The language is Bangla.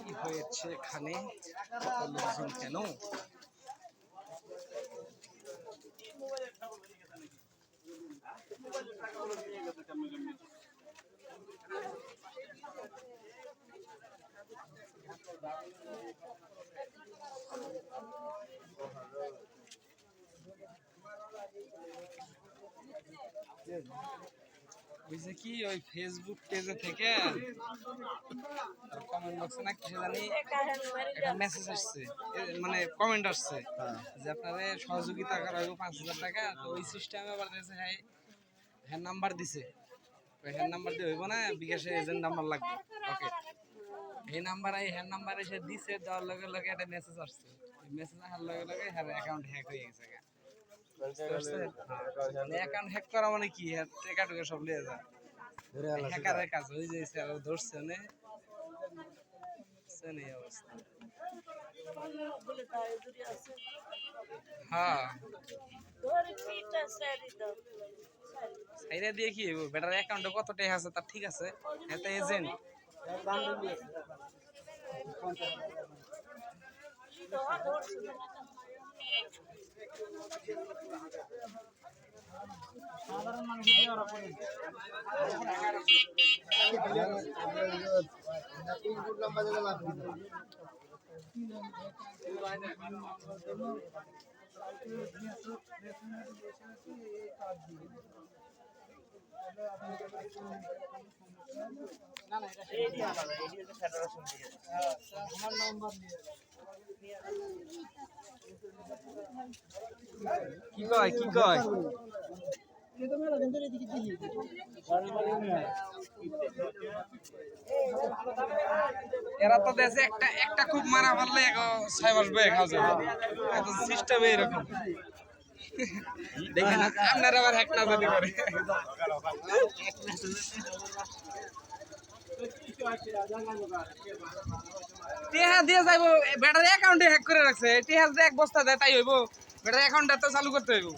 কি হয়েছে এখানে? এত লোকজন কেন? বুঝছে কি ওই ফেসবুক পেজে থেকে কমেন্ট বক্সে না কিছু জানি একটা মেসেজ আসছে, মানে কমেন্ট আসছে যে আপনারা সহযোগিতা করা হইব 5,000 টাকা। তো ওই সিস্টেমে আবার দিয়েছে, হ্যাঁ হ্যাঁ নাম্বার দিছে, হ্যাঁ নাম্বার দিয়ে হইব না, বিকাশে এজেন্ট নাম্বার লাগবে। ওকে, এই হ্যাঁ নাম্বার এসে দিছে, দেওয়ার লগে লগে একটা মেসেজ আসছে। মেসেজ আসার লগে লগে হ্যাঁ অ্যাকাউন্ট হ্যাক হয়ে গেছে। অ্যাকাউন্ট হ্যাক করা মানে কি, টাকা টুকা সব লিয়ে যায়, হ্যাকারের কাজ। ওই যে ধরছে না, এই অবস্থা। হ্যাঁ সাইরা দিয়ে কি বেটার অ্যাকাউন্টে কত টাকা আছে তার ঠিক আছে, এটা এজেন্ট। সাধারণ মানুষের ওরা করে কি কয় কি কয় এরা তো দেশে একটা একটা খুব মারা মারলে 6 মাস বয়ে খাওয়া যাবে, এত সিস্টেম এরকম। দেখেন আপনারা আবার হ্যাক না জানি করে টেহা দিয়ে যাইব, বেটার অ্যাকাউন্টে হ্যাক করে রাখছে, টেহা যে এক বস্তা দেয় তাই হইব, বেটার অ্যাকাউন্টটা তো চালু করতে হইব।